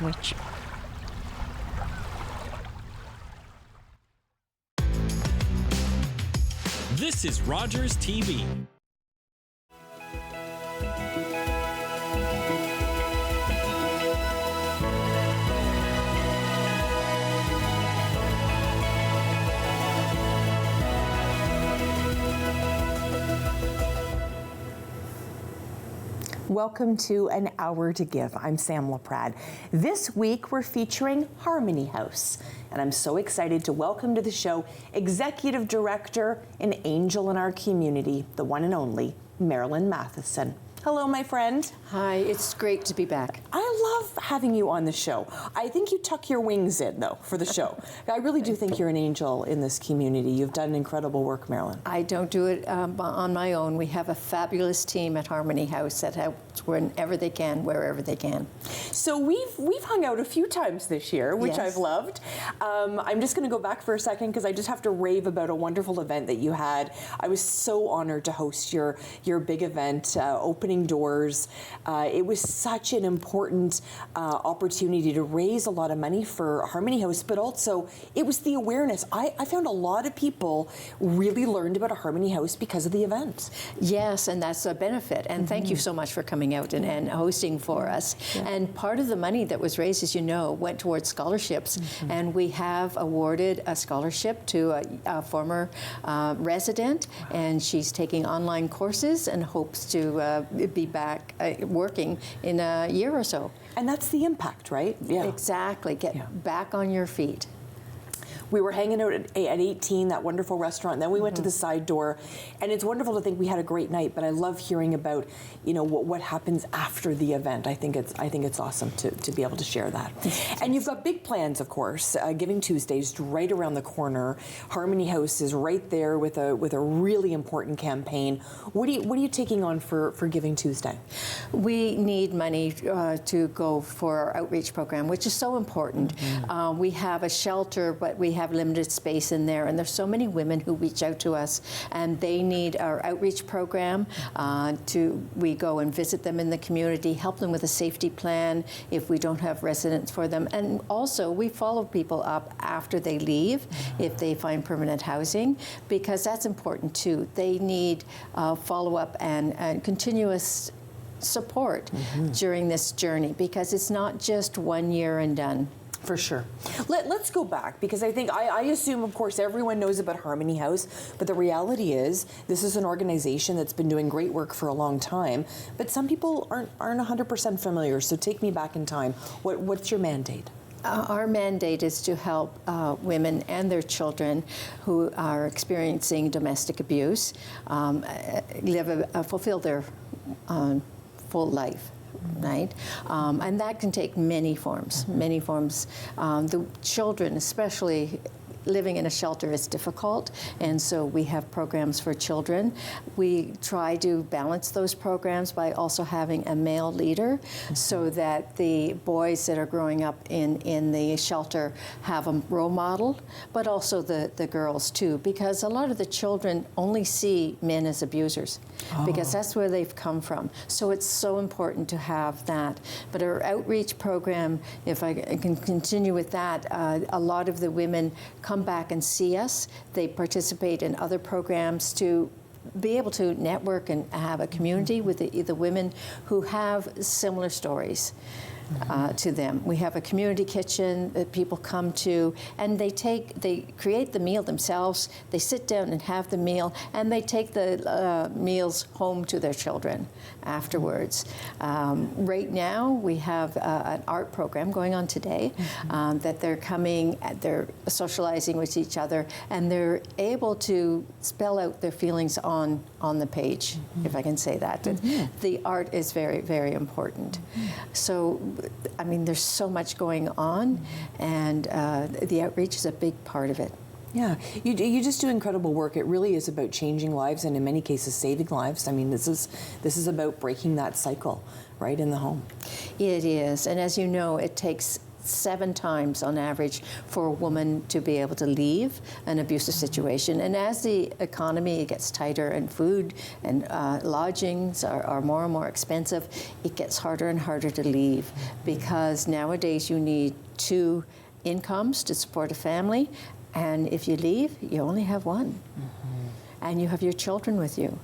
Which This is Rogers TV. Welcome to An Hour to Give. I'm Sam Laprade. This week we're featuring Harmony House, and I'm so excited to welcome to the show Executive Director, an angel in our community, the one and only Marilyn Matheson. Hello, my friend. Hi, it's great to be back. I love having you on the show. I think you tuck your wings in, though, for the show. I really do think you're an angel in this community. You've done incredible work, Marilyn. I don't do it on my own. We have a fabulous team at Harmony House that helps whenever they can, wherever they can. So we've hung out a few times this year, which Yes. I've loved. I'm just going to go back for a second because I just have to rave about a wonderful event that you had. I was so honored to host your big event, opening doors. It was such an important opportunity to raise a lot of money for Harmony House, but also it was the awareness. I found a lot of people really learned about a Harmony House because of the event. Yes, and that's a benefit. And thank you so much for coming out and hosting for us. Yeah. And part of the money that was raised, as you know, went towards scholarships. And we have awarded a scholarship to a former resident, and she's taking online courses and hopes to be back working in a year or so. And that's the impact, right? Yeah. Exactly. Get back on your feet. We were hanging out at 18, that wonderful restaurant, and then we went to the side door, and it's wonderful to think we had a great night, but I love hearing about, what happens after the event. I think it's awesome to be able to share that. And you've got big plans, of course. Giving Tuesday's right around the corner. Harmony House is right there with a really important campaign. What are you taking on for Giving Tuesday? We need money to go for our outreach program, which is so important. We have a shelter, but we have limited space in there, and there's so many women who reach out to us, and they need our outreach program. We go and visit them in the community, help them with a safety plan if we don't have residents for them, and also we follow people up after they leave if they find permanent housing, because that's important too. They need follow-up and continuous support during this journey, because it's not just 1 year and done. For sure. Let's go back, because I think, I assume, of course, everyone knows about Harmony House, but the reality is this is an organization that's been doing great work for a long time, but some people aren't 100% familiar, so take me back in time. What's your mandate? Our mandate is to help women and their children who are experiencing domestic abuse fulfill their full life. Right, and that can take many forms. The children, especially living in a shelter, is difficult, and so we have programs for children. We try to balance those programs by also having a male leader, so that the boys that are growing up in the shelter have a role model, but also the girls too, because a lot of the children only see men as abusers, because that's where they've come from. So it's so important to have that. But our outreach program, if I can continue with that, a lot of the women come back and see us. They participate in other programs to be able to network and have a community with the women who have similar stories to them. We have a community kitchen that people come to, and they create the meal themselves. They sit down and have the meal, and they take the meals home to their children afterwards. Right now, we have an art program going on today that they're coming, they're socializing with each other, and they're able to spell out their feelings on the page, if I can say that. The art is very, very important. So, I mean, there's so much going on, and the outreach is a big part of it. Yeah, you just do incredible work. It really is about changing lives, and in many cases saving lives. I mean, this is about breaking that cycle right in the home. It is, and as you know, it takes 7 times on average for a woman to be able to leave an abusive situation. And as the economy gets tighter and food and lodgings are more and more expensive, it gets harder and harder to leave, because nowadays you need 2 incomes to support a family, and if you leave, you only have 1, and you have your children with you.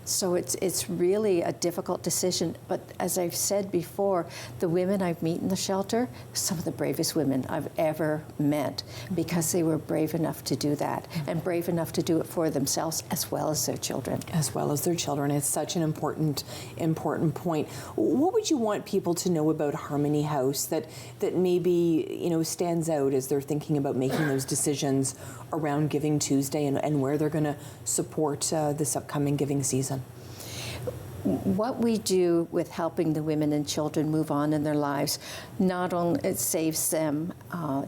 So it's really a difficult decision. But as I've said before, the women I've met in the shelter, some of the bravest women I've ever met, because they were brave enough to do that, and brave enough to do it for themselves as well as their children. As well as their children. It's such an important point. What would you want people to know about Harmony House that maybe stands out as they're thinking about making those decisions around Giving Tuesday and where they're going to support this upcoming giving season? What we do with helping the women and children move on in their lives, not only it saves them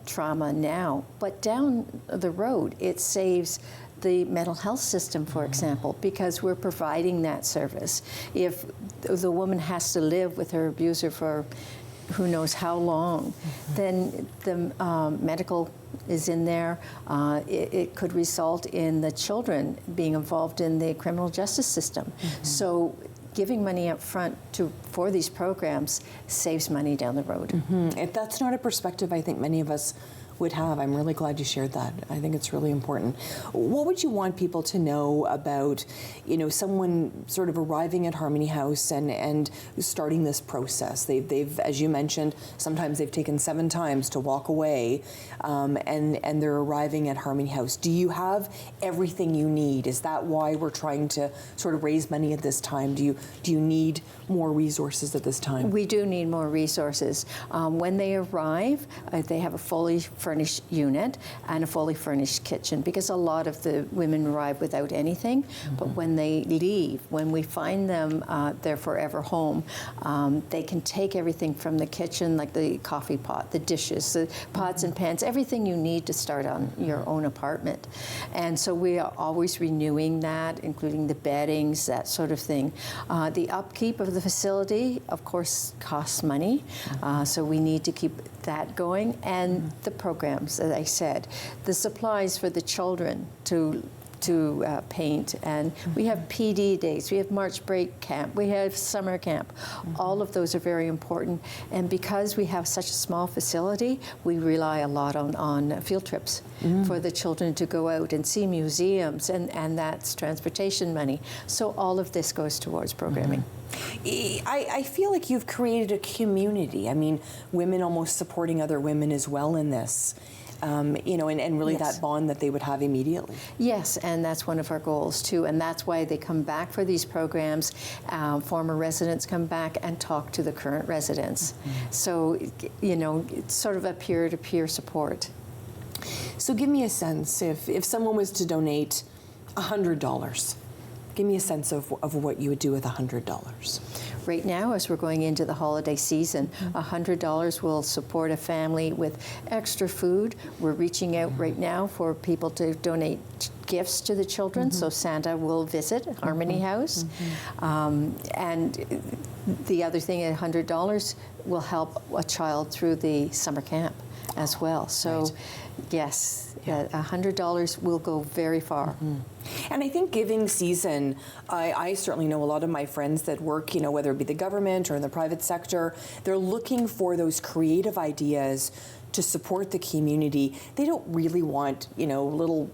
trauma now, but down the road it saves the mental health system, for example, because we're providing that service. If the woman has to live with her abuser for who knows how long, then the medical is in there. It could result in the children being involved in the criminal justice system. So giving money up front for these programs saves money down the road. If that's not a perspective I think many of us would have. I'm really glad you shared that. I think it's really important. What would you want people to know about, someone sort of arriving at Harmony House and starting this process? They've, as you mentioned, sometimes they've taken 7 times to walk away, and they're arriving at Harmony House. Do you have everything you need? Is that why we're trying to sort of raise money at this time? Do you need more resources at this time? We do need more resources. When they arrive, they have a fully furnished unit and a fully furnished kitchen, because a lot of the women arrive without anything. But when they leave, when we find them their forever home, they can take everything from the kitchen, like the coffee pot, the dishes, the pots and pans, everything you need to start on your own apartment. And so we are always renewing that, including the beddings, that sort of thing. The upkeep of the facility, of course, costs money, so we need to keep that going, and the programs, as I said, the supplies for the children to paint, and we have PD days, we have March break camp, we have summer camp. All of those are very important, and because we have such a small facility, we rely a lot on field trips for the children to go out and see museums, and that's transportation money. So all of this goes towards programming. I feel like you've created a community. I mean, women almost supporting other women as well in this. And really Yes. that bond that they would have immediately. Yes, and that's one of our goals too, and that's why they come back for these programs. Former residents come back and talk to the current residents. So, it's sort of a peer-to-peer support. So give me a sense, if someone was to donate $100, give me a sense of what you would do with $100. Right now, as we're going into the holiday season, $100 will support a family with extra food. We're reaching out right now for people to donate gifts to the children, so Santa will visit Harmony House. And the other thing, $100 will help a child through the summer camp as well. So, yes, $100 will go very far. And I think giving season, I certainly know a lot of my friends that work, whether it be the government or in the private sector, they're looking for those creative ideas to support the community. They don't really want, little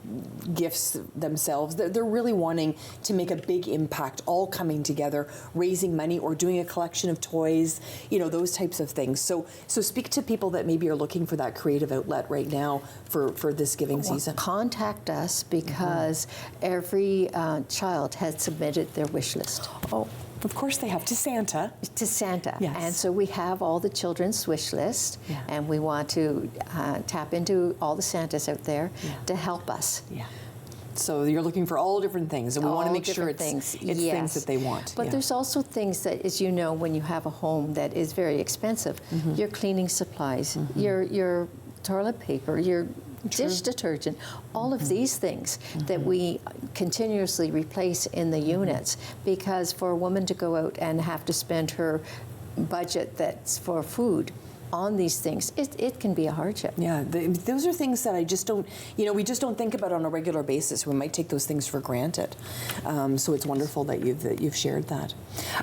gifts themselves. They're really wanting to make a big impact, all coming together, raising money or doing a collection of toys, those types of things. So speak to people that maybe are looking for that creative outlet right now for this giving season. Contact us, because every child has submitted their wish list. Oh, of course they have, to Santa. To Santa. Yes. And so we have all the children's wish list, and we want to tap into all the Santas out there to help us. Yeah. So you're looking for all different things, and we want to make sure it's things that they want. But there's also things that, as you know, when you have a home that is very expensive, your cleaning supplies, your toilet paper, your dish detergent, all of these things that we continuously replace in the units, because for a woman to go out and have to spend her budget that's for food on these things, it can be a hardship. Yeah, those are things that I just don't, we just don't think about on a regular basis. We might take those things for granted. So it's wonderful that you've shared that.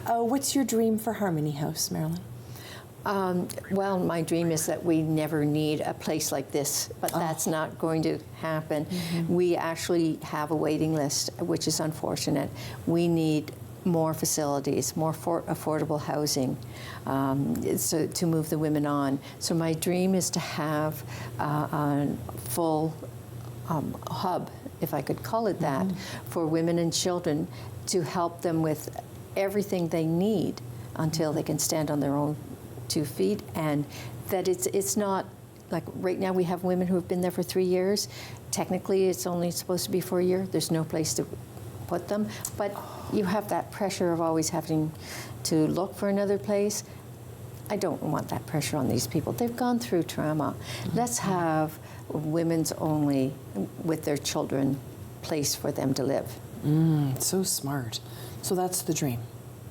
What's your dream for Harmony House, Marilyn? Well, my dream is that we never need a place like this, but that's not going to happen. We actually have a waiting list, which is unfortunate. We need more facilities, more affordable housing, so to move the women on. So my dream is to have a full hub, if I could call it that, for women and children to help them with everything they need until they can stand on their own 2 feet, and that it's not like right now we have women who have been there for 3 years. Technically, it's only supposed to be for a year. There's no place to put them, but you have that pressure of always having to look for another place. I don't want that pressure on these people. They've gone through trauma. Let's have women's only with their children place for them to live. So smart. So that's the dream.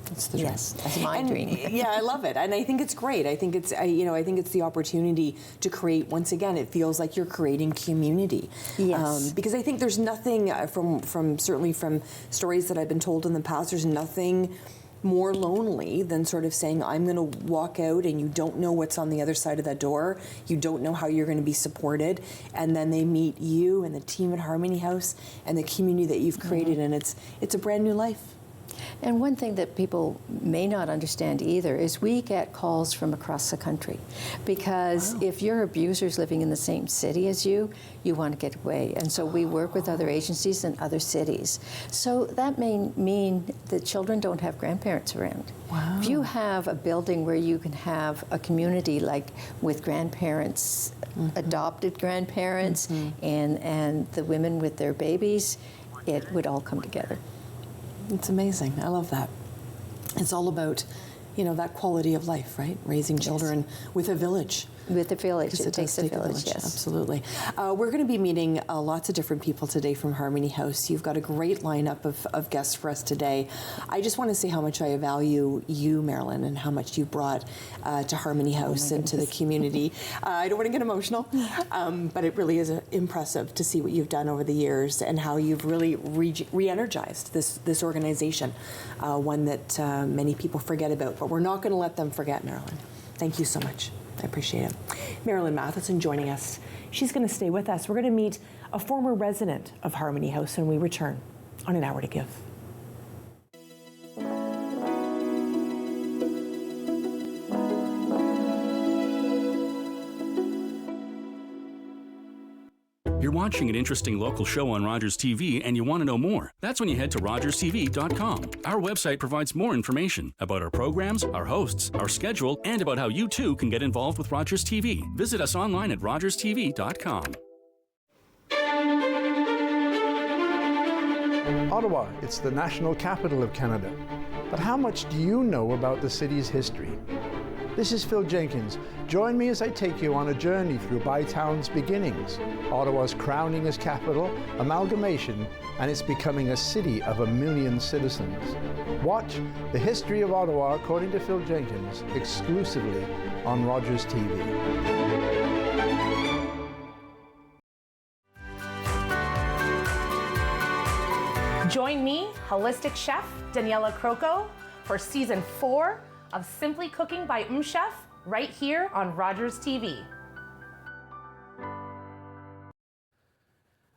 That's the dream. Yes, that's my dream. Yeah, I love it, and I think it's great. I think it's I think it's the opportunity to create. Once again, it feels like you're creating community. Yes. Because I think there's nothing from certainly from stories that I've been told in the past. There's nothing more lonely than sort of saying, I'm going to walk out and you don't know what's on the other side of that door. You don't know how you're going to be supported. And then they meet you and the team at Harmony House and the community that you've created, and it's a brand new life. And one thing that people may not understand either is we get calls from across the country, because if your abuser's living in the same city as you want to get away. And so we work with other agencies in other cities. So that may mean that children don't have grandparents around. Wow. If you have a building where you can have a community like with grandparents, adopted grandparents, and the women with their babies, it would all come together. It's amazing. I love that. It's all about, that quality of life, right? Raising children with a village. With a village. It takes a village, yes. Absolutely. We're going to be meeting lots of different people today from Harmony House. You've got a great lineup of guests for us today. I just want to say how much I value you, Marilyn, and how much you brought to Harmony House and to the community. I don't want to get emotional, but it really is impressive to see what you've done over the years and how you've really re-energized this organization, one that many people forget about. But we're not going to let them forget, Marilyn. Thank you so much. I appreciate it. Marilyn Matheson joining us. She's going to stay with us. We're going to meet a former resident of Harmony House when we return on An Hour to Give. You're watching an interesting local show on Rogers TV and you want to know more. That's when you head to rogerstv.com. Our website provides more information about our programs, our hosts, our schedule, and about how you too can get involved with Rogers TV. Visit us online at rogerstv.com. Ottawa, it's the national capital of Canada. But how much do you know about the city's history? This is Phil Jenkins. Join me as I take you on a journey through Bytown's beginnings, Ottawa's crowning as capital, amalgamation, and its becoming a city of 1 million citizens. Watch The History of Ottawa, according to Phil Jenkins, exclusively on Rogers TV. Join me, holistic chef Daniela Croco, for season 4 of Simply Cooking by Chef, right here on Rogers TV.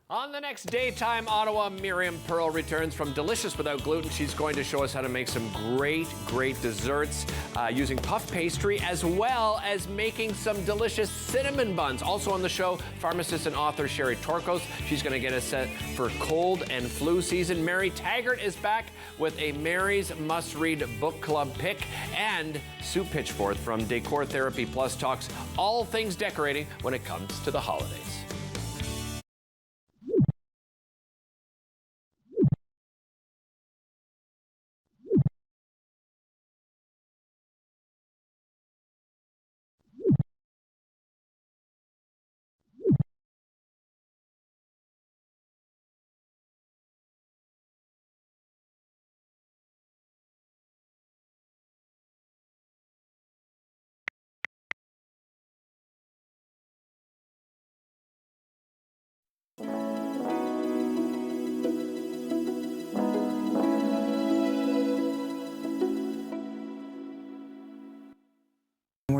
On the next Daytime Ottawa, Miriam Pearl returns from Delicious Without Gluten. She's going to show us how to make some great desserts using puff pastry, as well as making some delicious cinnamon buns. Also on the show, pharmacist and author Sherry Torkos. She's going to get us set for cold and flu season. Mary Taggart is back with a Mary's Must Read Book Club pick, and Sue Pitchforth from Decor Therapy Plus talks all things decorating when it comes to the holidays.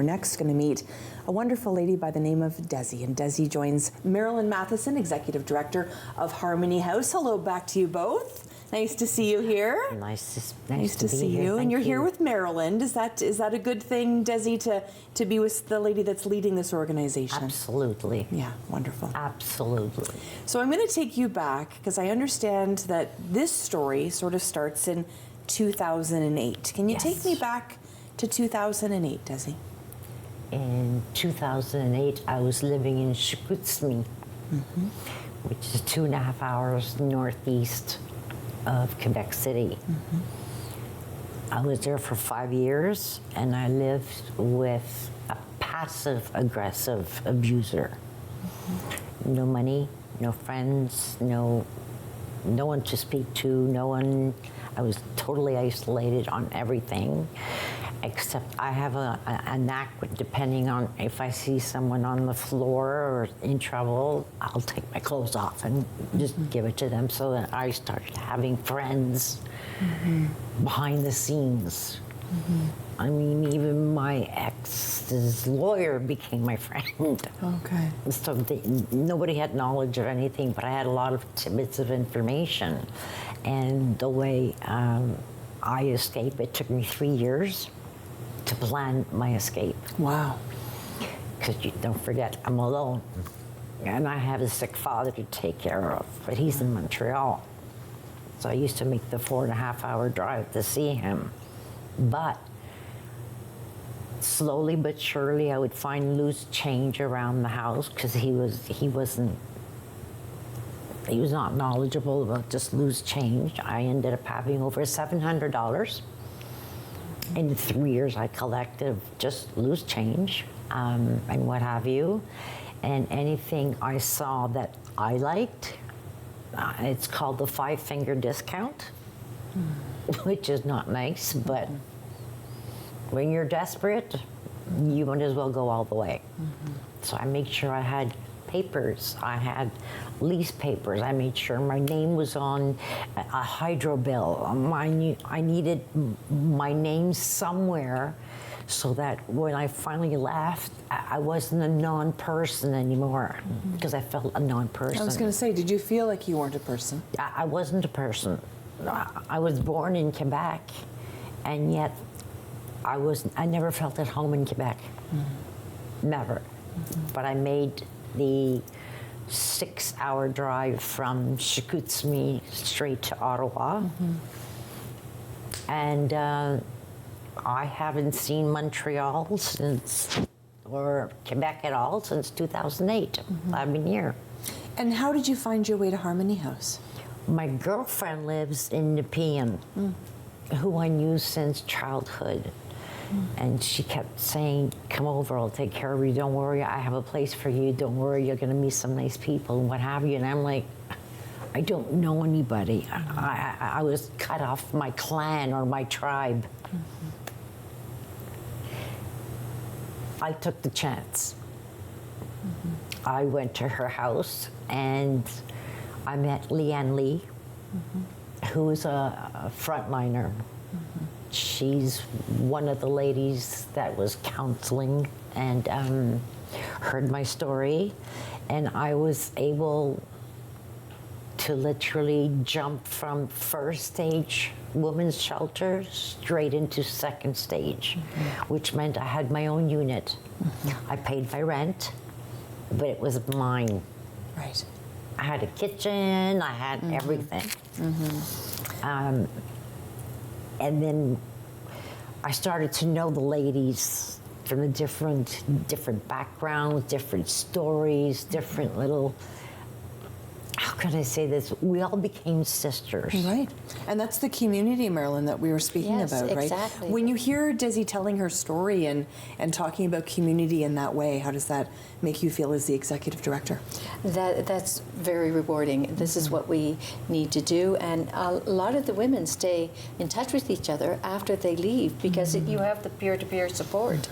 we're next going to meet a wonderful lady by the name of Desi. And Desi joins Marilyn Matheson, Executive Director of Harmony House. Hello back to you both. Nice to see you here. Nice to see you. And you're here with Marilyn. Is that a good thing, Desi, to be with the lady that's leading this organization? Absolutely. Yeah, wonderful. Absolutely. So I'm going to take you back because I understand that this story sort of starts in 2008. Can you take me back to 2008, Desi? In 2008, I was living in Chicoutimi, which is 2.5 hours northeast of Quebec City. I was there for 5 years, and I lived with a passive-aggressive abuser. No money, no friends, no one to speak to, no one. I was totally isolated on everything, except I have a knack with, depending on if I see someone on the floor or in trouble, I'll take my clothes off and just give it to them. So that I started having friends behind the scenes. I mean, even my ex's lawyer became my friend. Okay. So nobody had knowledge of anything, but I had a lot of tidbits of information. And the way I escaped, it took me 3 years to plan my escape. Wow. Because you don't forget, I'm alone. And I have a sick father to take care of, but he's in Montreal. So I used to make the 4.5-hour drive to see him. But slowly but surely, I would find loose change around the house because he was not knowledgeable about just loose change. I ended up having over $700. In 3 years, I collected just loose change and what have you. And anything I saw that I liked, it's called the 5-finger discount, which is not nice, but when you're desperate, you might as well go all the way. So I made sure I had papers. I had lease papers. I made sure my name was on a hydro bill. I needed my name somewhere so that when I finally left, I wasn't a non-person anymore because I felt a non-person. I was going to say, did you feel like you weren't a person? I wasn't a person. I was born in Quebec, and yet I never felt at home in Quebec. Never. But I made the 6-hour drive from Chicoutimi straight to Ottawa. And I haven't seen Montreal or Quebec at all since 2008. I've been here. And how did you find your way to Harmony House? My girlfriend lives in Nepean, who I knew since childhood. And she kept saying, come over, I'll take care of you. Don't worry, I have a place for you. Don't worry, you're going to meet some nice people and what have you. And I'm like, I don't know anybody. I was cut off my clan or my tribe. I took the chance. I went to her house and I met Leanne Lee, who is a frontliner. She's one of the ladies that was counseling and heard my story, and I was able to literally jump from first stage women's shelter straight into second stage, which meant I had my own unit. I paid my rent, but it was mine. Right. I had a kitchen, I had everything. And then I started to know the ladies from the different backgrounds, different stories, different little, how can I say this? We all became sisters. Right. And that's the community, Marilyn, that we were speaking about, right? Exactly. When you hear Desi telling her story and talking about community in that way, how does that make you feel as the executive director? That's very rewarding. This is what we need to do, and a lot of the women stay in touch with each other after they leave because you have the peer-to-peer support,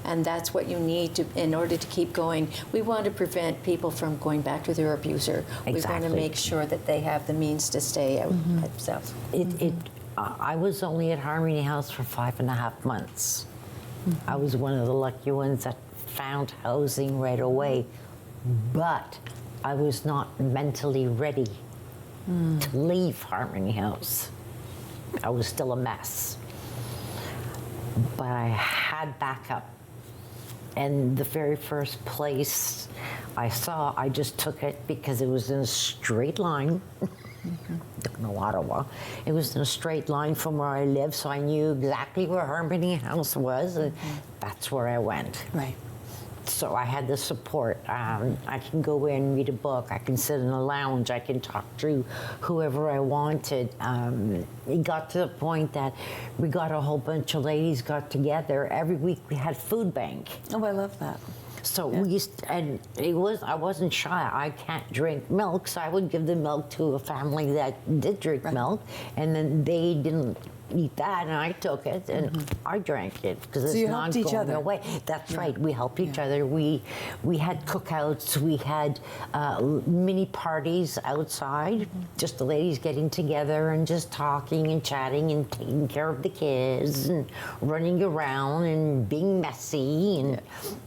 and that's what you need in order to keep going. We want to prevent people from going back to their abuser. We want to make sure that they have the means to stay out themselves. I was only at Harmony House for 5.5 months. I was one of the lucky ones that found housing right away, but I was not mentally ready to leave Harmony House. I was still a mess. But I had backup. And the very first place I saw, I just took it because it was in a straight line. Don't know Ottawa. It was in a straight line from where I lived, so I knew exactly where Harmony House was, and that's where I went. Right. So I had the support. I can go in and read a book. I can sit in a lounge. I can talk to whoever I wanted. It got to the point that we got a whole bunch of ladies got together. Every week we had food bank. Oh, I love that. So we used, and I wasn't shy. I can't drink milk, so I would give the milk to a family that did drink milk, and then they didn't eat that, and I took it and I drank it because it's not going away. That's right. We helped each other. We had cookouts. We had mini parties outside. Just the ladies getting together and just talking and chatting and taking care of the kids and running around and being messy and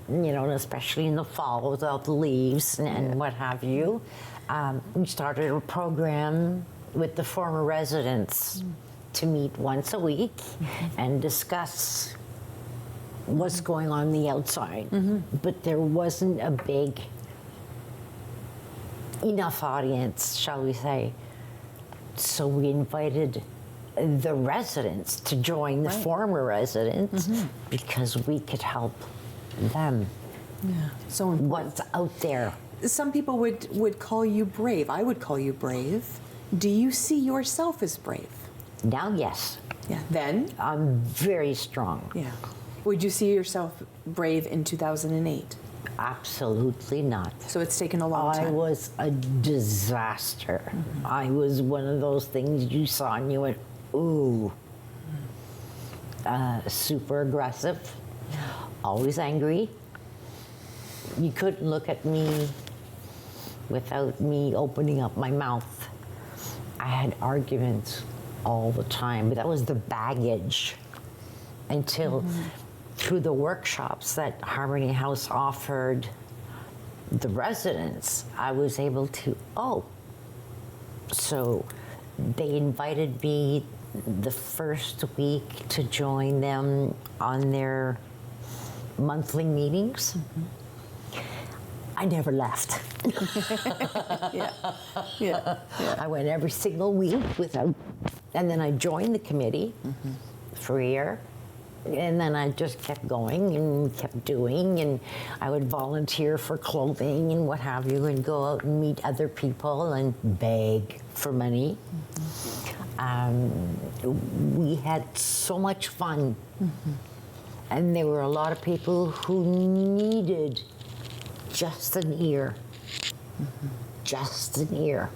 you know, and especially in the fall without the leaves and what have you. We started a program with the former residents to meet once a week and discuss what's going on the outside. But there wasn't a big enough audience, shall we say. So we invited the residents to join the former residents because we could help them. Yeah, so important. What's out there. Some people would call you brave. I would call you brave. Do you see yourself as brave? Now, yes. Yeah. Then? I'm very strong. Yeah. Would you see yourself brave in 2008? Absolutely not. So it's taken a long time. I was a disaster. I was one of those things you saw and you went, ooh. Super aggressive, always angry. You couldn't look at me without me opening up my mouth. I had arguments all the time, but that was the baggage until through the workshops that Harmony House offered the residents, I was able to, so they invited me the first week to join them on their monthly meetings. I never left. I went every single week and then I joined the committee for a year. And then I just kept going and kept doing, and I would volunteer for clothing and what have you, and go out and meet other people and beg for money. We had so much fun. And there were a lot of people who needed just an ear. Just an ear.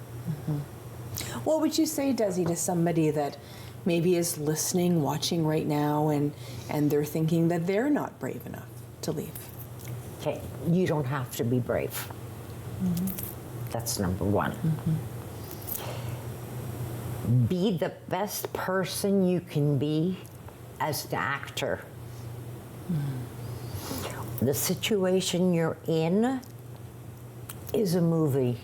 What would you say, Desi, to somebody that maybe is listening, watching right now, and they're thinking that they're not brave enough to leave? Okay, you don't have to be brave. That's number one. Be the best person you can be as an actor. The situation you're in is a movie.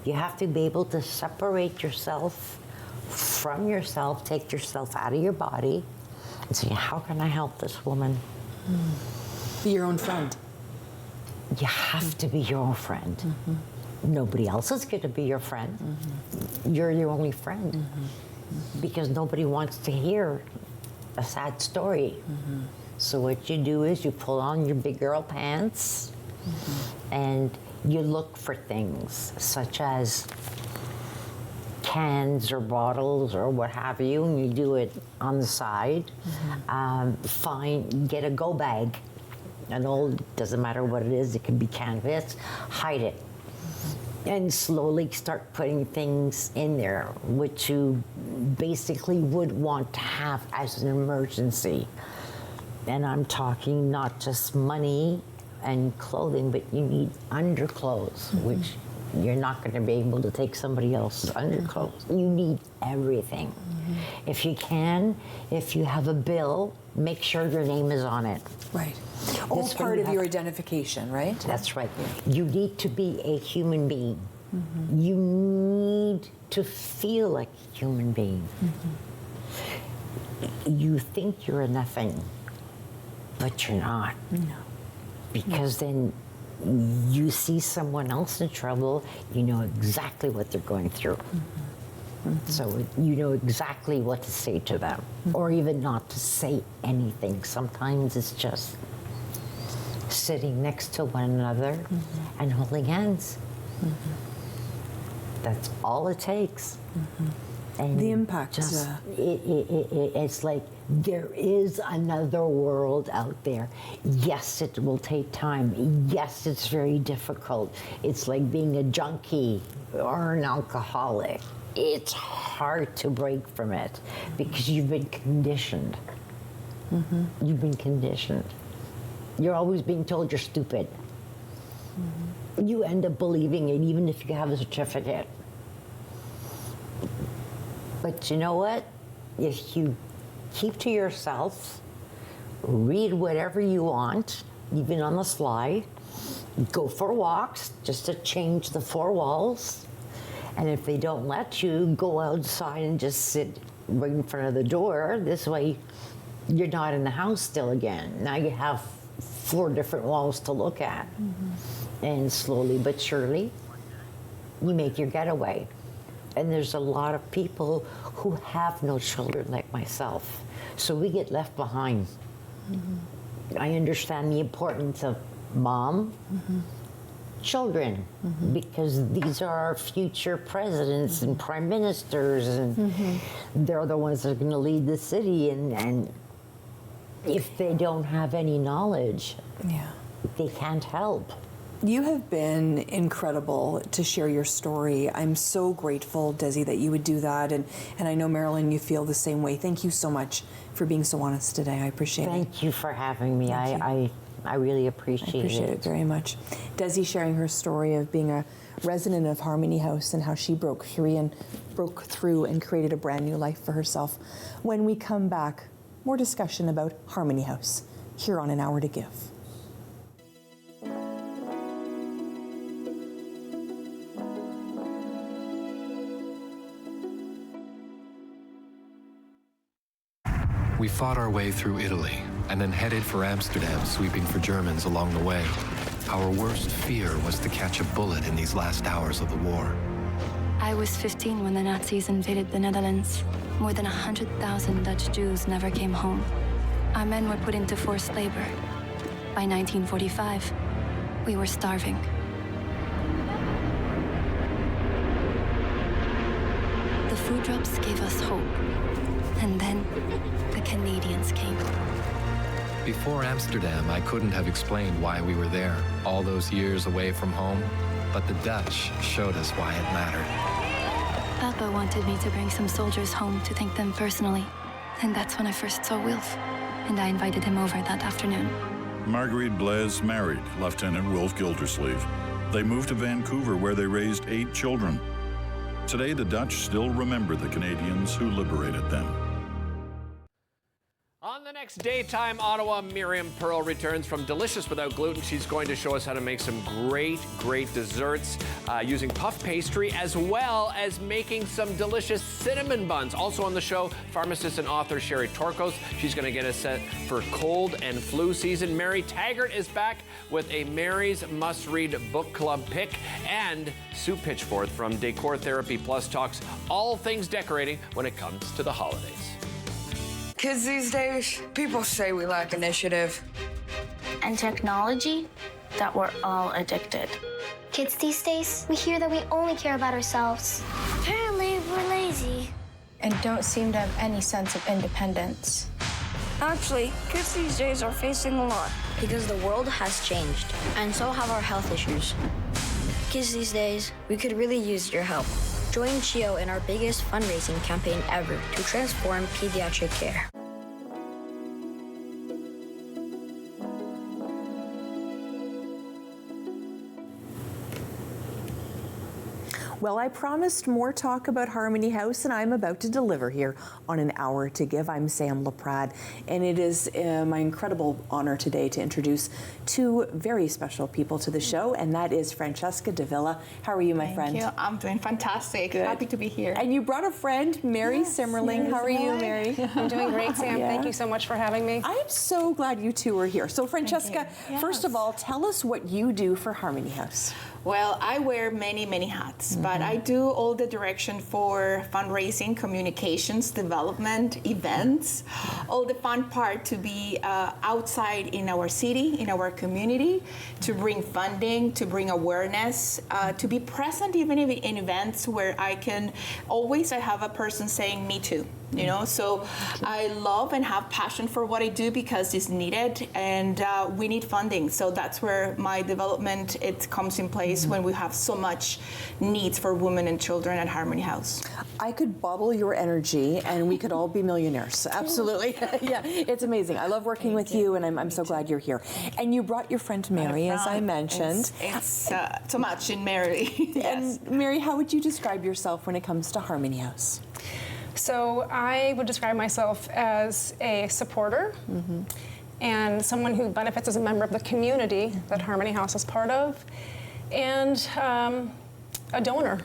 You have to be able to separate yourself from yourself, take yourself out of your body, and say, how can I help this woman? Be your own friend. You have to be your own friend. Nobody else is going to be your friend. You're your only friend. Because nobody wants to hear a sad story. So what you do is you pull on your big girl pants and you look for things such as cans or bottles or what have you, and you do it on the side. Get a go bag, an old, doesn't matter what it is, it can be canvas, hide it. And slowly start putting things in there, which you basically would want to have as an emergency. And I'm talking not just money and clothing, but you need underclothes, which you're not going to be able to take somebody else's underclothes. You need everything. If you can, if you have a bill, make sure your name is on it. Right. All part of your identification, right? That's right. You need to be a human being. You need to feel like a human being. You think you're a nothing, but you're not. No. Because then you see someone else in trouble, you know exactly what they're going through. So you know exactly what to say to them, or even not to say anything. Sometimes it's just sitting next to one another and holding hands. That's all it takes. And The impact. just, it's like there is another world out there. Yes, it will take time. Yes, it's very difficult. It's like being a junkie or an alcoholic. It's hard to break from it because you've been conditioned. You've been conditioned. You're always being told you're stupid. You end up believing it even if you have a certificate. But you know what? If you keep to yourself, read whatever you want, even on the sly, go for walks just to change the four walls. And if they don't let you, go outside and just sit right in front of the door. This way, you're not in the house still again. Now you have 4 different walls to look at. And slowly but surely, you make your getaway. And there's a lot of people who have no children like myself. So we get left behind. I understand the importance of mom, children, because these are our future presidents and prime ministers, and they're the ones that are going to lead the city. And if they don't have any knowledge, they can't help. You have been incredible to share your story. I'm so grateful, Desi, that you would do that. And I know, Marilyn, you feel the same way. Thank you so much for being so honest today. I appreciate it. Thank you for having me. I really appreciate it. I appreciate it very much. Desi sharing her story of being a resident of Harmony House and how she broke through and created a brand new life for herself. When we come back, more discussion about Harmony House here on An Hour to Give. We fought our way through Italy and then headed for Amsterdam, sweeping for Germans along the way. Our worst fear was to catch a bullet in these last hours of the war. I was 15 when the Nazis invaded the Netherlands. More than 100,000 Dutch Jews never came home. Our men were put into forced labor. By 1945, we were starving. The food drops gave us hope. And then the Canadians came. Before Amsterdam, I couldn't have explained why we were there, all those years away from home, but the Dutch showed us why it mattered. Papa wanted me to bring some soldiers home to thank them personally. And that's when I first saw Wilf. And I invited him over that afternoon. Marguerite Blaise married Lieutenant Wilf Gildersleeve. They moved to Vancouver, where they raised 8 children. Today, the Dutch still remember the Canadians who liberated them. On the next Daytime Ottawa, Miriam Pearl returns from Delicious Without Gluten. She's going to show us how to make some great desserts using puff pastry, as well as making some delicious cinnamon buns. Also on the show, pharmacist and author Sherry Torkos. She's going to get us set for cold and flu season. Mary Taggart is back with a Mary's Must-Read Book Club pick, and Sue Pitchforth from Decor Therapy Plus talks all things decorating when it comes to the holidays. Kids these days, people say we lack initiative. And technology, that we're all addicted. Kids these days, we hear that we only care about ourselves. Apparently, we're lazy. And don't seem to have any sense of independence. Actually, kids these days are facing a lot. Because the world has changed, and so have our health issues. Kids these days, we could really use your help. Join CHIO in our biggest fundraising campaign ever to transform pediatric care. Well, I promised more talk about Harmony House, and I'm about to deliver here on An Hour to Give. I'm Sam Laprade, and it is my incredible honor today to introduce two very special people to the show, and that is Francesca Davila. How are you, my friend? Thank you. I'm doing fantastic. Good. Happy to be here. And you brought a friend, Mary Simmerling. How are you, Mary? I'm doing great, Sam. Yeah. Thank you so much for having me. I'm so glad you two are here. So, Francesca, first of all, tell us what you do for Harmony House. Well, I wear many, many hats, but I do all the direction for fundraising, communications, development, events, all the fun part to be outside in our city, in our community, to bring funding, to bring awareness, to be present even in events where I have a person saying, me too. You know, so I love and have passion for what I do because it's needed, and we need funding. So that's where my development comes in place when we have so much needs for women and children at Harmony House. I could bottle your energy, and we could all be millionaires. Absolutely, yeah, it's amazing. I love working with you, and I'm so glad you're here. And you brought your friend Mary, as I mentioned. It's too much in Mary. Yes. And Mary, how would you describe yourself when it comes to Harmony House? So I would describe myself as a supporter and someone who benefits as a member of the community that Harmony House is part of, and a donor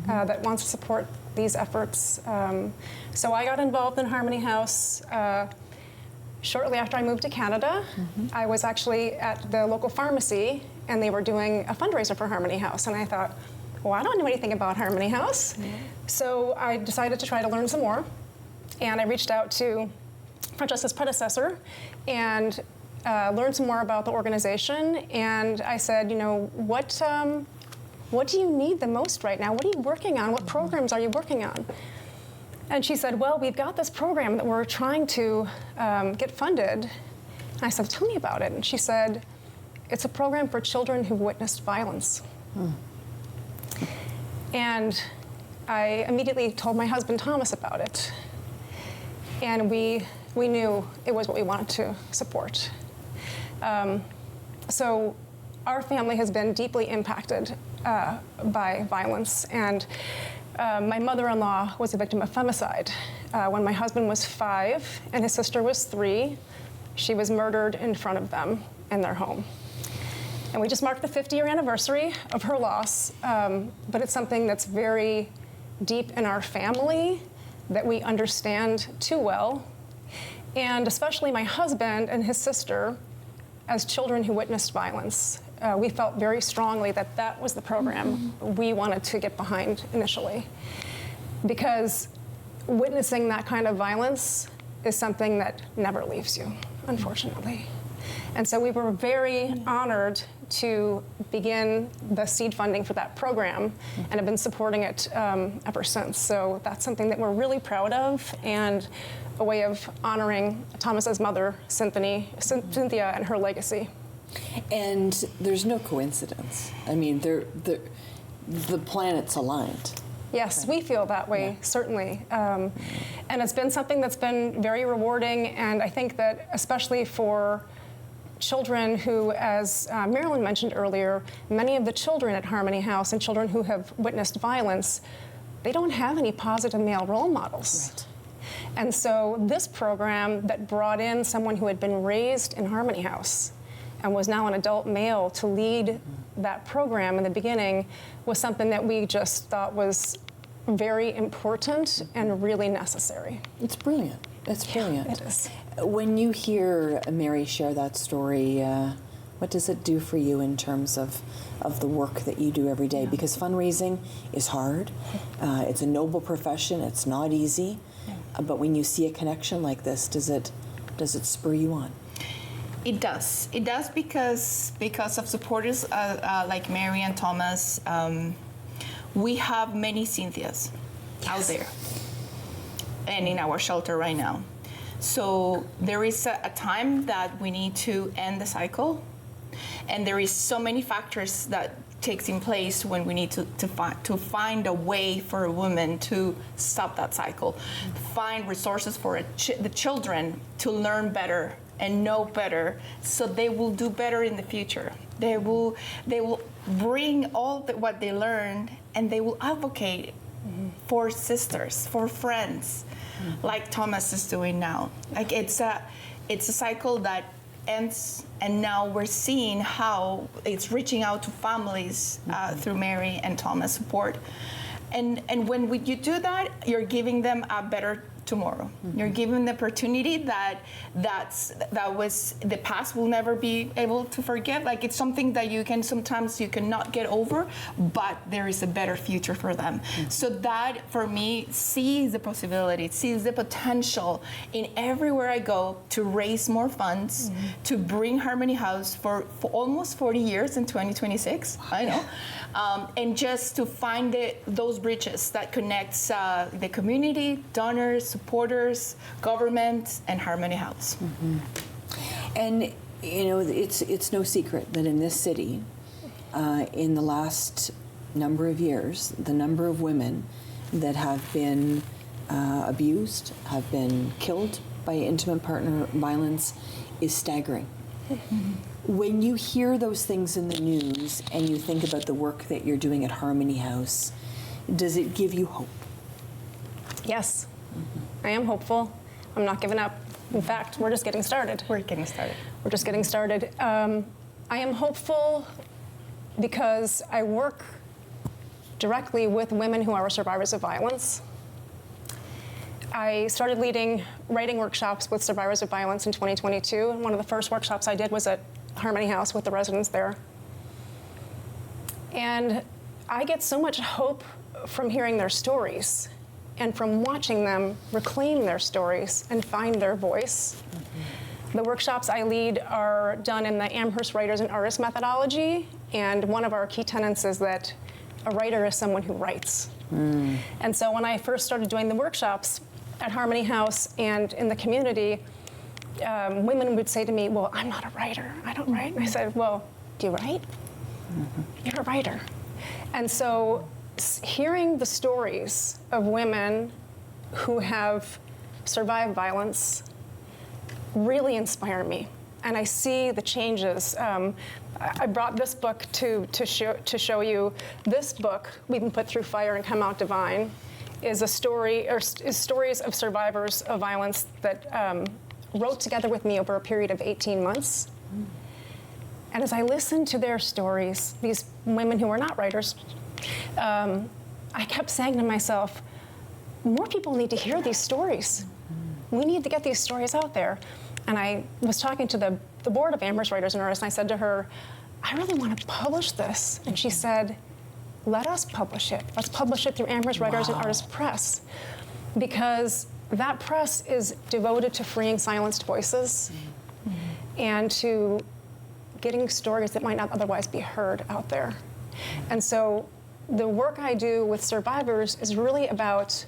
that wants to support these efforts. So I got involved in Harmony House shortly after I moved to Canada. I was actually at the local pharmacy, and they were doing a fundraiser for Harmony House, and I thought, well, I don't know anything about Harmony House. So I decided to try to learn some more, and I reached out to Francesca's predecessor and learned some more about the organization. And I said, you know, what do you need the most right now? What are you working on? What programs are you working on? And she said, well, we've got this program that we're trying to get funded. And I said, tell me about it. And she said, it's a program for children who've witnessed violence. And I immediately told my husband Thomas about it. And we knew it was what we wanted to support. So our family has been deeply impacted by violence. And my mother-in-law was a victim of femicide. When my husband was 5 and his sister was 3, she was murdered in front of them in their home. And we just marked the 50-year anniversary of her loss, but it's something that's very deep in our family that we understand too well. And especially my husband and his sister, as children who witnessed violence, we felt very strongly that that was the program we wanted to get behind initially. Because witnessing that kind of violence is something that never leaves you, unfortunately. And so we were very honored to begin the seed funding for that program and have been supporting it ever since. So that's something that we're really proud of, and a way of honoring Thomas's mother, Cynthia, and her legacy. And there's no coincidence. I mean, the planets aligned. Yes, we feel that way, certainly. And it's been something that's been very rewarding, and I think that especially for children who, as Marilyn mentioned earlier, many of the children at Harmony House and children who have witnessed violence, they don't have any positive male role models. Right. And so this program that brought in someone who had been raised in Harmony House and was now an adult male to lead that program in the beginning was something that we just thought was very important and really necessary. It's brilliant. It's brilliant. It is. When you hear Mary share that story, what does it do for you in terms of the work that you do every day? Because fundraising is hard. It's a noble profession. It's not easy. But when you see a connection like this, does it spur you on? It does. It does because of supporters like Mary and Thomas. We have many Cynthias out there and in our shelter right now. So there is a time that we need to end the cycle, and there is so many factors that takes in place when we need to find a way for a woman to stop that cycle, find resources for the children to learn better and know better, so they will do better in the future. They will bring all what they learned, and they will advocate for sisters, for friends, like Thomas is doing now. Like it's a cycle that ends, and now we're seeing how it's reaching out to families through Mary and Thomas support. And when you do that, you're giving them a better tomorrow. You're giving the opportunity that was the past will never be able to forget. Like it's something that sometimes you cannot get over, but there is a better future for them. So that for me sees the possibility, sees the potential in everywhere I go to raise more funds, to bring Harmony House for almost 40 years in 2026. I know. And just to find those bridges that connects the community, donors, supporters, government, and Harmony House. And it's no secret that in this city, in the last number of years, the number of women that have been abused, have been killed by intimate partner violence is staggering. When you hear those things in the news and you think about the work that you're doing at Harmony House, does it give you hope? Yes, I am hopeful. I'm not giving up. In fact, we're just getting started. We're just getting started. I am hopeful because I work directly with women who are survivors of violence. I started leading writing workshops with survivors of violence in 2022, and one of the first workshops I did was at Harmony House with the residents there. And I get so much hope from hearing their stories and from watching them reclaim their stories and find their voice. The workshops I lead are done in the Amherst Writers and Artists methodology, and one of our key tenets is that a writer is someone who writes. And so when I first started doing the workshops at Harmony House and in the community, women would say to me, well, I'm not a writer, I don't write. And I said, well, do you write? You're a writer. And so hearing the stories of women who have survived violence really inspire me. And I see the changes. I brought this book to show you. This book, We've Been Put Through Fire and Come Out Divine, is a story, or is stories of survivors of violence that wrote together with me over a period of 18 months. And as I listened to their stories, these women who are not writers, I kept saying to myself, more people need to hear these stories. We need to get these stories out there. And I was talking to the board of Amherst Writers and Artists, and I said to her, I really want to publish this. And she said, let us publish it. Let's publish it through Amherst Writers and Artists Press. Because that press is devoted to freeing silenced voices and to getting stories that might not otherwise be heard out there. And so the work I do with survivors is really about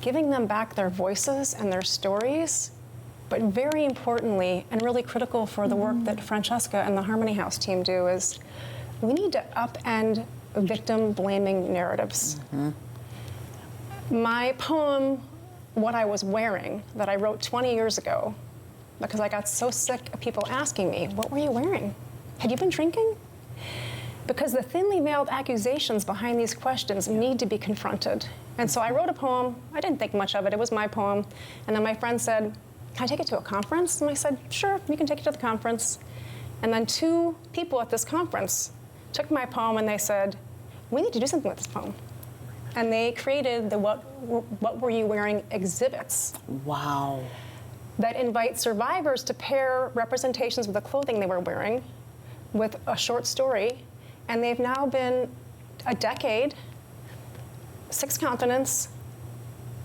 giving them back their voices and their stories, but very importantly, and really critical for the work that Francesca and the Harmony House team do, is we need to upend victim-blaming narratives. My poem, What I Was Wearing, that I wrote 20 years ago, because I got so sick of people asking me, what were you wearing? Had you been drinking? Because the thinly veiled accusations behind these questions need to be confronted. And so I wrote a poem. I didn't think much of it. It was my poem. And then my friend said, can I take it to a conference? And I said, sure, you can take it to the conference. And then 2 people at this conference took my poem and they said, we need to do something with this poem. And they created the What Were You Wearing exhibits. Wow. That invite survivors to pair representations of the clothing they were wearing with a short story. And they've now been a decade, 6 continents,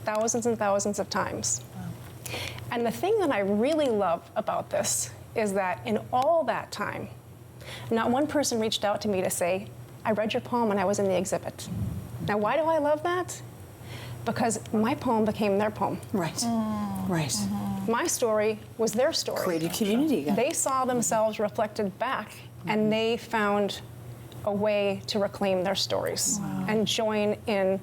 thousands and thousands of times. Wow. And the thing that I really love about this is that in all that time, not one person reached out to me to say, I read your poem and I was in the exhibit. Now, why do I love that? Because my poem became their poem. Right, right. My story was their story. Created community again. They saw themselves reflected back, and they found a way to reclaim their stories and join in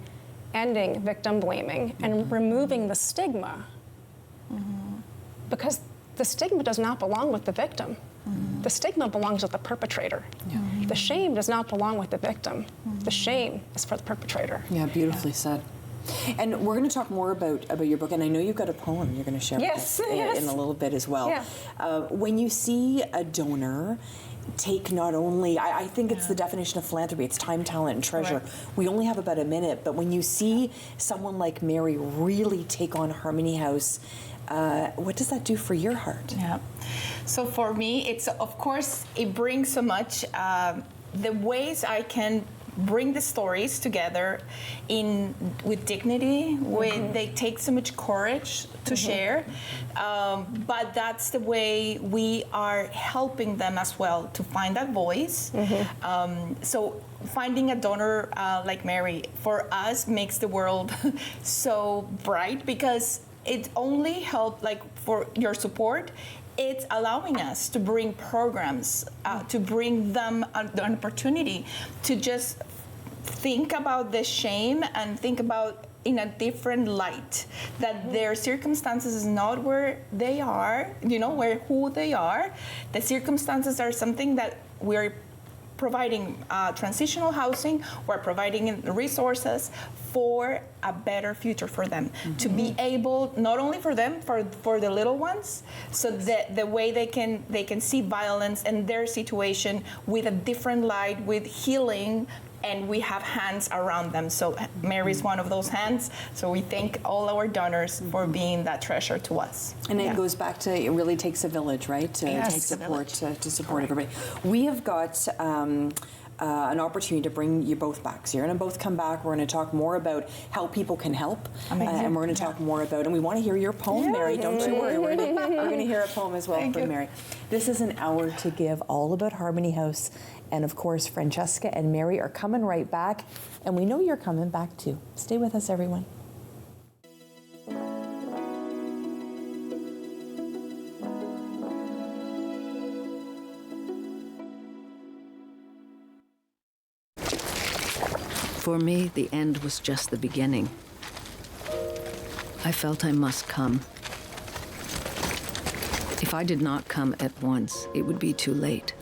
ending victim blaming and removing the stigma. Because the stigma does not belong with the victim. the stigma belongs with the perpetrator. The shame does not belong with the victim. The shame is for the perpetrator. Yeah, beautifully said. And we're going to talk more about your book, and I know you've got a poem you're going to share with us in a little bit as well. When you see a donor take not only, I think it's the definition of philanthropy, it's time, talent, and treasure. Right. We only have about a minute, but when you see someone like Mary really take on Harmony House, what does that do for your heart? Yeah. So for me, it's, of course, it brings so much, the ways I can bring the stories together with dignity, they take so much courage to share, but that's the way we are helping them as well to find that voice. So finding a donor like Mary for us makes the world so bright, because it only helps, like, for your support. It's allowing us to bring programs, to bring them an opportunity to just think about the shame and think about in a different light, that their circumstances is not where they are, who they are. The circumstances are something that we're providing transitional housing, we're providing resources for a better future for them, to be able, not only for them, for the little ones, so that the way they can see violence and their situation with a different light, with healing, and we have hands around them. So Mary's one of those hands. So we thank all our donors for being that treasure to us. And it goes back to, it really takes a village, right? To support everybody. We have got an opportunity to bring you both back. So you're going to both come back. We're going to talk more about how people can help. And we're going to talk more about, and we want to hear your poem, Mary. Don't you worry. We're going to hear a poem as well from Mary. This is An Hour to Give, all about Harmony House. And of course, Francesca and Mary are coming right back. And we know you're coming back too. Stay with us, everyone. For me, the end was just the beginning. I felt I must come. If I did not come at once, it would be too late.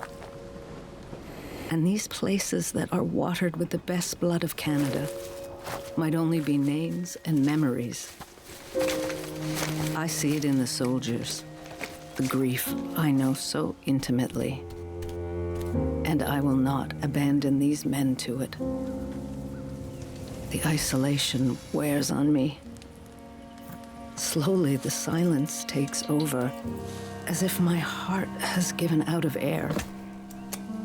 And these places that are watered with the best blood of Canada might only be names and memories. I see it in the soldiers, the grief I know so intimately. And I will not abandon these men to it. The isolation wears on me. Slowly, the silence takes over, as if my heart has given out of air.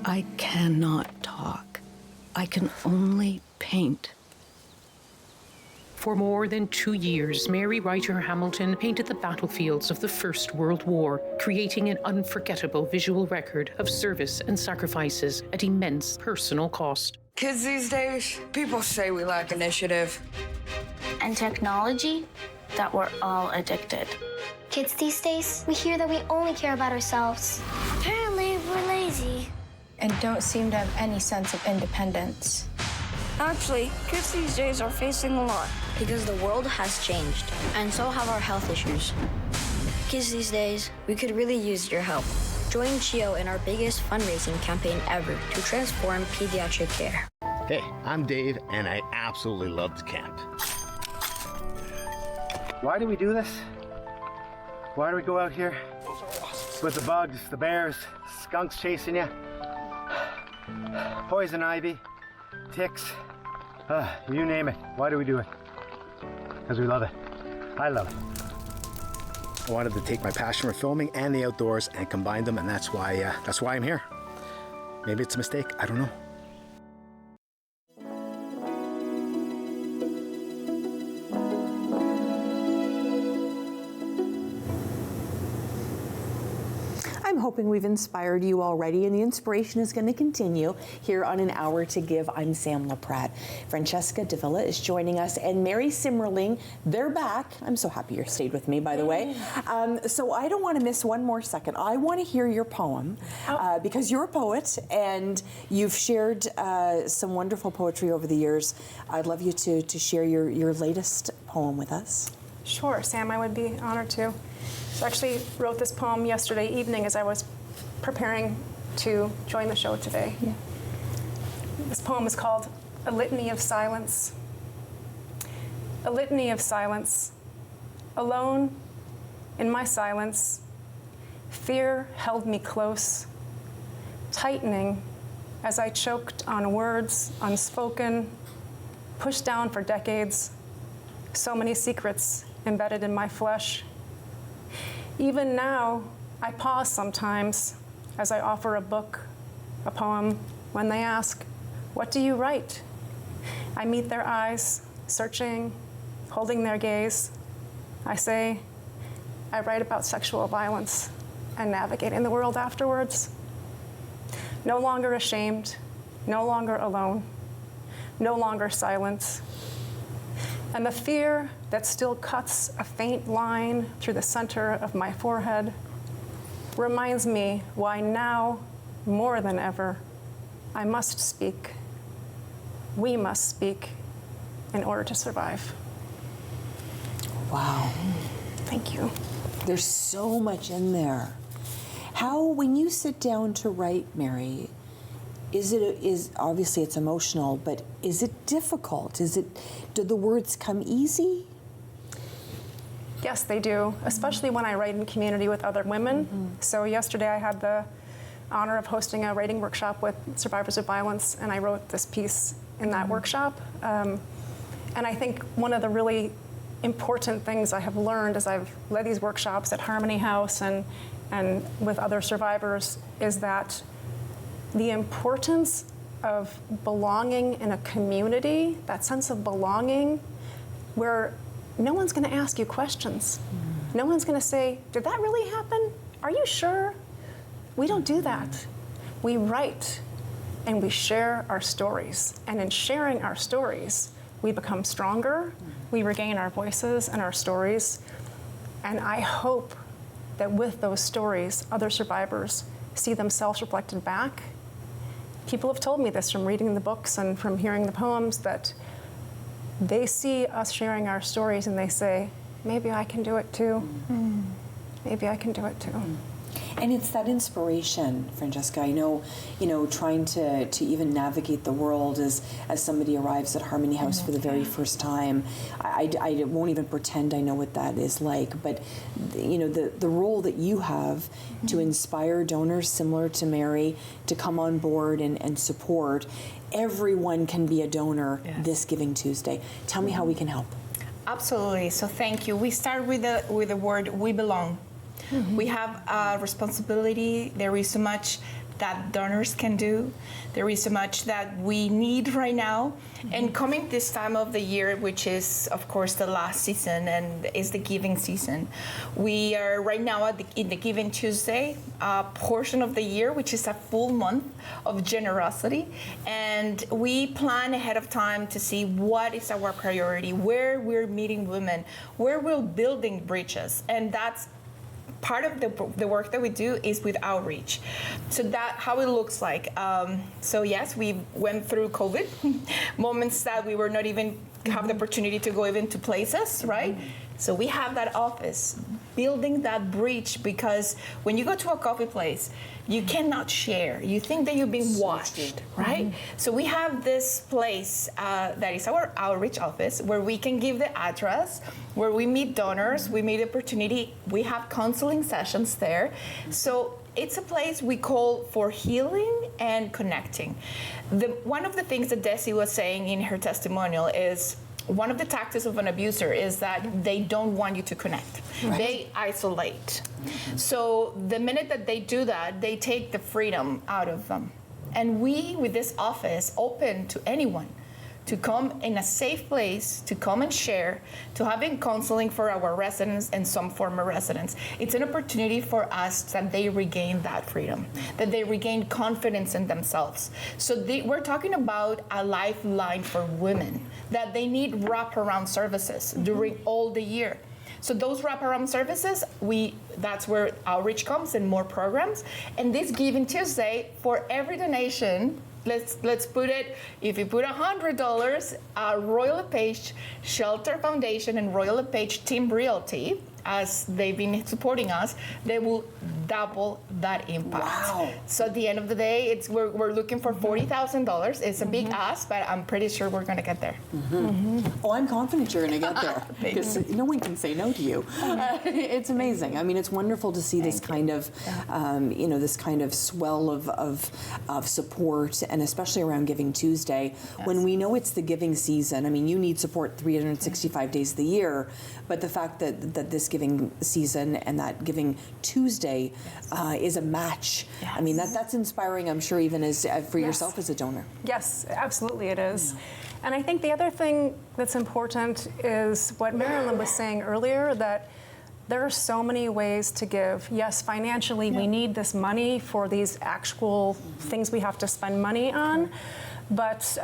I cannot talk. I can only paint. For more than 2 years, Mary Ryder Hamilton painted the battlefields of the First World War, creating an unforgettable visual record of service and sacrifices at immense personal cost. Kids these days, people say we lack initiative. And technology, that we're all addicted. Kids these days, we hear that we only care about ourselves. Apparently, we're lazy. And don't seem to have any sense of independence. Actually, kids these days are facing a lot. Because the world has changed, and so have our health issues. Kids these days, we could really use your help. Join CHIO in our biggest fundraising campaign ever to transform pediatric care. Hey, I'm Dave, and I absolutely loved camp. Why do we do this? Why do we go out here? With the bugs, the bears, skunks chasing you, poison ivy, ticks, you name it. Why do we do it? Because we love it. I love it. I wanted to take my passion for filming and the outdoors and combine them, and that's why I'm here. Maybe it's a mistake. I don't know. I'm hoping we've inspired you already, and the inspiration is going to continue here on An Hour to Give. I'm Sam Laprade. Francesca Davila is joining us, and Mary Simmerling, they're back. I'm so happy you stayed with me, by the way. So I don't want to miss one more second. I want to hear your poem, because you're a poet, and you've shared some wonderful poetry over the years. I'd love you to share your latest poem with us. Sure, Sam, I would be honored to. So I actually wrote this poem yesterday evening as I was preparing to join the show today. Yeah. This poem is called A Litany of Silence. A litany of silence. Alone in my silence, fear held me close, tightening as I choked on words unspoken, pushed down for decades, so many secrets embedded in my flesh. Even now, I pause sometimes as I offer a book, a poem, when they ask, "What do you write?" I meet their eyes, searching, holding their gaze. I say, I write about sexual violence and navigating the world afterwards. No longer ashamed, no longer alone, no longer silent. And the fear that still cuts a faint line through the center of my forehead reminds me why now, more than ever, I must speak. We must speak in order to survive. Wow. Thank you. There's so much in there. How, when you sit down to write, Mary, is obviously it's emotional, but is it difficult? Do the words come easy? Yes, they do, especially when I write in community with other women. Mm-hmm. So yesterday I had the honor of hosting a writing workshop with survivors of violence, and I wrote this piece in that workshop. And I think one of the really important things I have learned as I've led these workshops at Harmony House and with other survivors is that the importance of belonging in a community, that sense of belonging, where no one's going to ask you questions. No one's going to say, did that really happen? Are you sure? We don't do that. We write and we share our stories. And in sharing our stories, we become stronger, we regain our voices and our stories. And I hope that with those stories, other survivors see themselves reflected back. People have told me this from reading the books and from hearing the poems, that they see us sharing our stories and they say, maybe I can do it too. Mm. Maybe I can do it too. And it's that inspiration, Francesca. I know, trying to even navigate the world as somebody arrives at Harmony House for the very first time. I won't even pretend I know what that is like. But, the role that you have to inspire donors similar to Mary to come on board and support. Everyone can be a donor this Giving Tuesday. Tell me how we can help. Absolutely. So thank you. We start with the word "we belong." Mm-hmm. We have a responsibility. There is so much that donors can do. There is so much that we need right now. Mm-hmm. And coming this time of the year, which is, of course, the last season and is the giving season, we are right now in the Giving Tuesday portion of the year, which is a full month of generosity. And we plan ahead of time to see what is our priority, where we're meeting women, where we're building bridges. And that's part of the work that we do is with outreach. So that how it looks like. So yes, we went through COVID, moments that we were not even have the opportunity to go even to places, right? So we have that office, building that bridge, because when you go to a coffee place, you cannot share. You think that you're being watched, right? Mm-hmm. So we have this place that is our outreach office where we can give the address, where we meet donors, we meet opportunity, we have counseling sessions there. So it's a place we call for healing and connecting. One of the things that Desi was saying in her testimonial is, one of the tactics of an abuser is that they don't want you to connect. Right. They isolate. Mm-hmm. So the minute that they do that, they take the freedom out of them. And we, with this office, open to anyone to come in a safe place, to come and share, to having counseling for our residents and some former residents. It's an opportunity for us that they regain that freedom, that they regain confidence in themselves. So we're talking about a lifeline for women, that they need wraparound services during all the year. So those wraparound services, that's where outreach comes and more programs. And this Giving Tuesday, for every donation, let's put it, if you put $100, Royal LePage Shelter Foundation and Royal LePage Team Realty, as they've been supporting us, they will double that impact. Wow. So at the end of the day, we're looking for $40,000. It's a big ask, but I'm pretty sure we're going to get there. Oh, I'm confident you're going to get there because no one can say no to you. It's amazing. I mean, it's wonderful to see this kind of, this kind of swell of support, and especially around Giving Tuesday, when we know it's the giving season. I mean, you need support 365 days of the year, but the fact that this giving season and that Giving Tuesday is a match. I mean, that's inspiring, I'm sure, even as for yourself as a donor. Yes, absolutely it is. And I think the other thing that's important is what Marilyn was saying earlier, that there are so many ways to give. Yes, financially, we need this money for these actual things we have to spend money on, but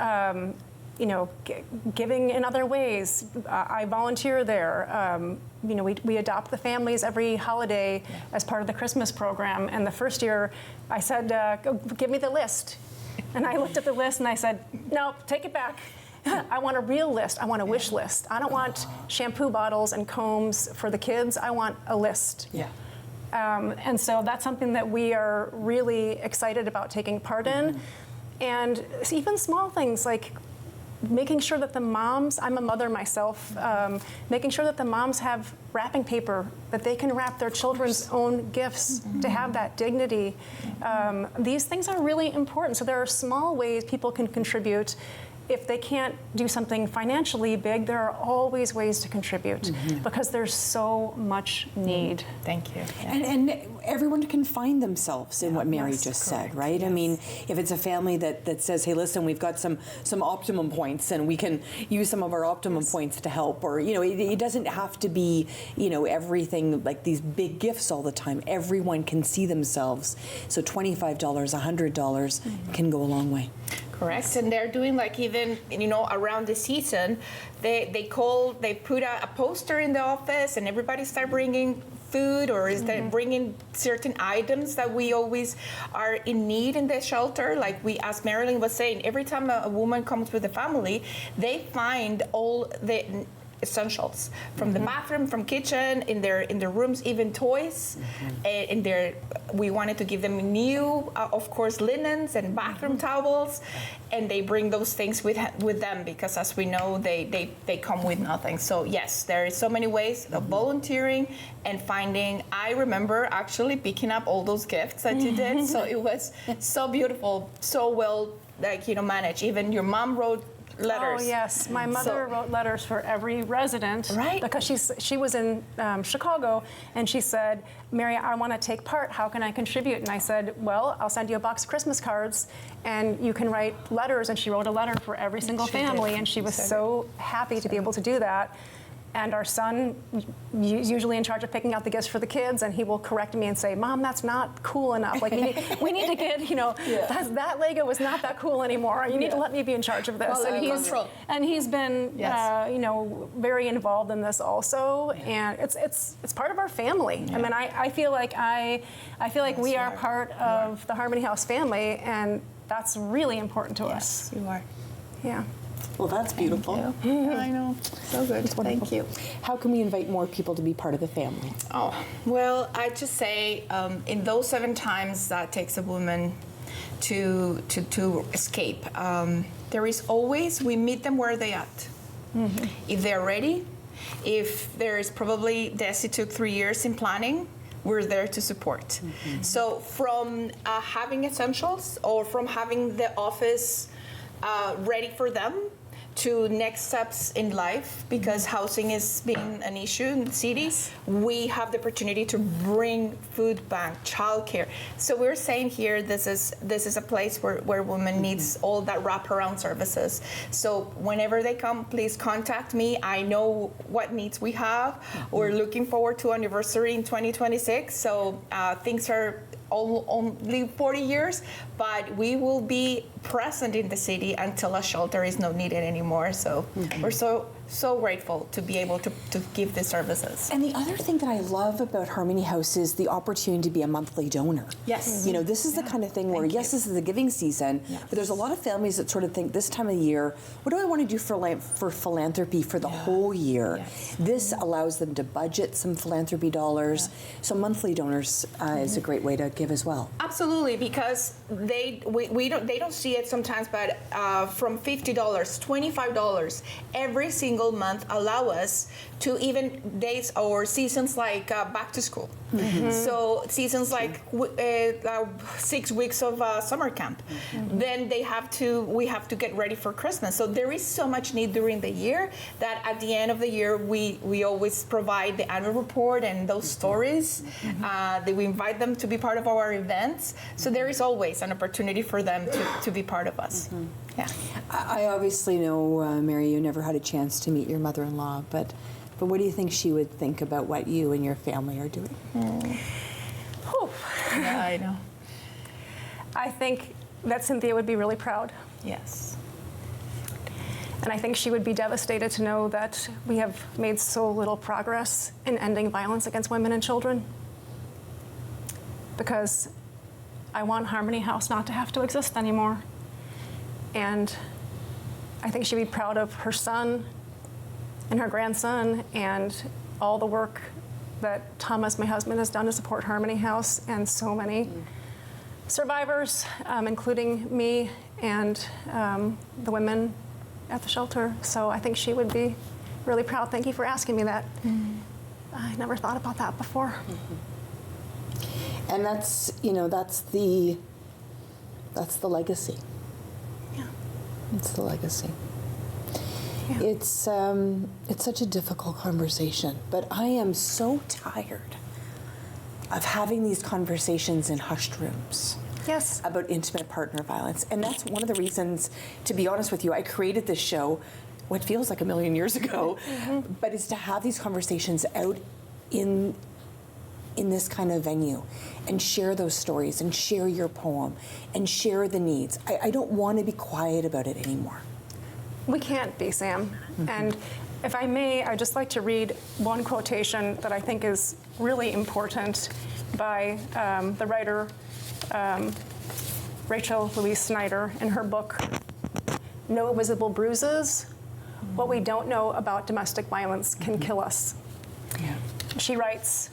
giving in other ways. I volunteer there. We adopt the families every holiday as part of the Christmas program. And the first year, I said, give me the list. And I looked at the list and I said, no, take it back. I want a real list. I want a wish list. I don't want shampoo bottles and combs for the kids. I want a list. Yeah. And so that's something that we are really excited about taking part in. And even small things like making sure that the moms, I'm a mother myself, making sure that the moms have wrapping paper, that they can wrap their children's own gifts, to have that dignity. These things are really important. So there are small ways people can contribute. If they can't do something financially big, there are always ways to contribute because there's so much need. Thank you. And everyone can find themselves in what Mary just said, right? I mean, if it's a family that says, hey, listen, we've got some optimum points and we can use some of our optimum points to help, or, it doesn't have to be, everything like these big gifts all the time. Everyone can see themselves. So $25, $100 can go a long way. Correct, and they're doing like even around the season, they put a poster in the office, and everybody start bringing food, or is that bringing certain items that we always are in need in the shelter. Like as Marilyn was saying, every time a woman comes with a family, they find all the essentials from the bathroom, from kitchen, in their rooms, even toys. We wanted to give them new, of course, linens and bathroom towels, and they bring those things with them because, as we know, they come with nothing. So yes, there are so many ways of volunteering and finding. I remember actually picking up all those gifts that you did, so it was so beautiful, so well managed. Even your mom wrote letters. Oh yes, my mother wrote letters for every resident, right? Because she was in Chicago, and she said, "Mary, I want to take part. How can I contribute?" And I said, "Well, I'll send you a box of Christmas cards, and you can write letters." And she wrote a letter for every single family, and she was so happy to be able to do that. And our son is usually in charge of picking out the gifts for the kids, and he will correct me and say, "Mom, that's not cool enough. Like we need to get, that Lego is not that cool anymore. You need to let me be in charge of this." Well, and he's been, very involved in this also, and it's part of our family. I mean, I feel like we are part of the Harmony House family, and that's really important to us. You are. Yeah. Well, that's beautiful. I know. So good. Thank you. How can we invite more people to be part of the family? Oh, well, I just say in those 7 times that takes a woman to escape, there is always, we meet them where they're at. If they're ready, if there is probably, Desi took 3 years in planning, we're there to support. So from having essentials or from having the office ready for them, to next steps in life, because housing is being an issue in the city. We have the opportunity to bring food bank, childcare. So we're saying here, this is a place where women needs all that wraparound services. So whenever they come, please contact me. I know what needs we have. We're looking forward to anniversary in 2026. So things are only 40 years, but we will be present in the city until a shelter is not needed anymore. So we're so grateful to be able to give these services. And the other thing that I love about Harmony House is the opportunity to be a monthly donor. Yes. You know, this is the kind of thing where, yes, this is the giving season, but there's a lot of families that sort of think this time of year, what do I want to do for philanthropy for the whole year? Yes. This allows them to budget some philanthropy dollars. So monthly donors is a great way to give as well. Absolutely, because they don't see it sometimes, but from $50, $25 every single month allow us to even days or seasons like back to school. So seasons like 6 weeks of summer camp. Then we have to get ready for Christmas. So there is so much need during the year that at the end of the year we always provide the annual report and those stories. That we invite them to be part of our events. So there is always an opportunity for them to be part of us. Yeah. I obviously know, Mary, you never had a chance to meet your mother-in-law, but what do you think she would think about what you and your family are doing? Yeah, I know. I think that Cynthia would be really proud. Yes. And I think she would be devastated to know that we have made so little progress in ending violence against women and children. Because I want Harmony House not to have to exist anymore. And I think she'd be proud of her son and her grandson and all the work that Thomas, my husband, has done to support Harmony House and so many survivors, including me and the women at the shelter. So I think she would be really proud. Thank you for asking me that. I never thought about that before. And that's, you know, that's the legacy. Yeah. It's the legacy. Yeah. It's such a difficult conversation, but I am so tired of having these conversations in hushed rooms. Yes. About intimate partner violence. And that's one of the reasons, to be honest with you, I created this show what feels like a million years ago, but it's to have these conversations out in this kind of venue and share those stories and share your poem and share the needs. I don't want to be quiet about it anymore. We can't be, Sam. And if I may, I'd just like to read one quotation that I think is really important by the writer Rachel Louise Snyder in her book, No Visible Bruises, What We Don't Know About Domestic Violence Can Kill Us. Yeah. She writes,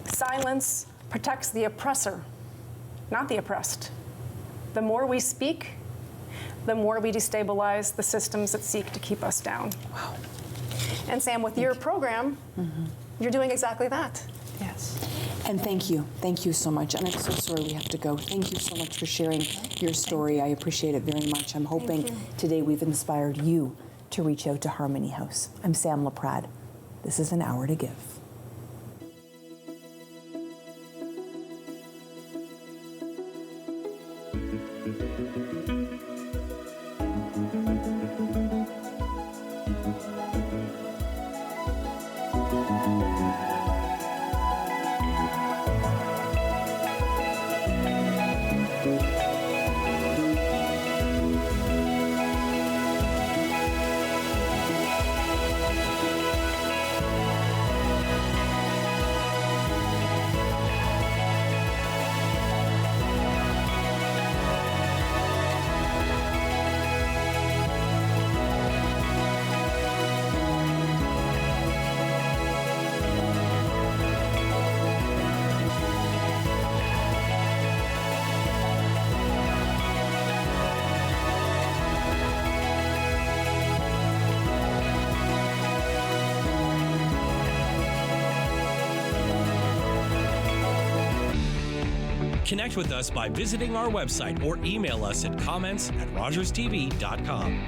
silence protects the oppressor, not the oppressed. The more we speak, the more we destabilize the systems that seek to keep us down. Wow. And Sam, with your program, you're doing exactly that. Yes. And thank you. Thank you so much. And I'm so sorry we have to go. Thank you so much for sharing your story. I appreciate it very much. I'm hoping today we've inspired you to reach out to Harmony House. I'm Sam Laprade. This is An Hour to Give. Connect with us by visiting our website or email us at comments@rogerstv.com.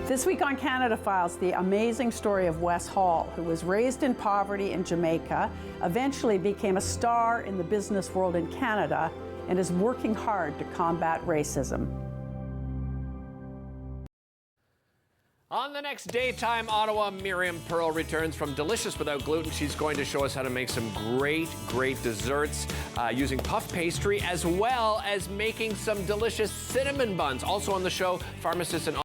This week on Canada Files, the amazing story of Wes Hall, who was raised in poverty in Jamaica, eventually became a star in the business world in Canada, and is working hard to combat racism. On the next Daytime Ottawa, Miriam Pearl returns from Delicious Without Gluten. She's going to show us how to make some great desserts using puff pastry, as well as making some delicious cinnamon buns. Also on the show, pharmacist and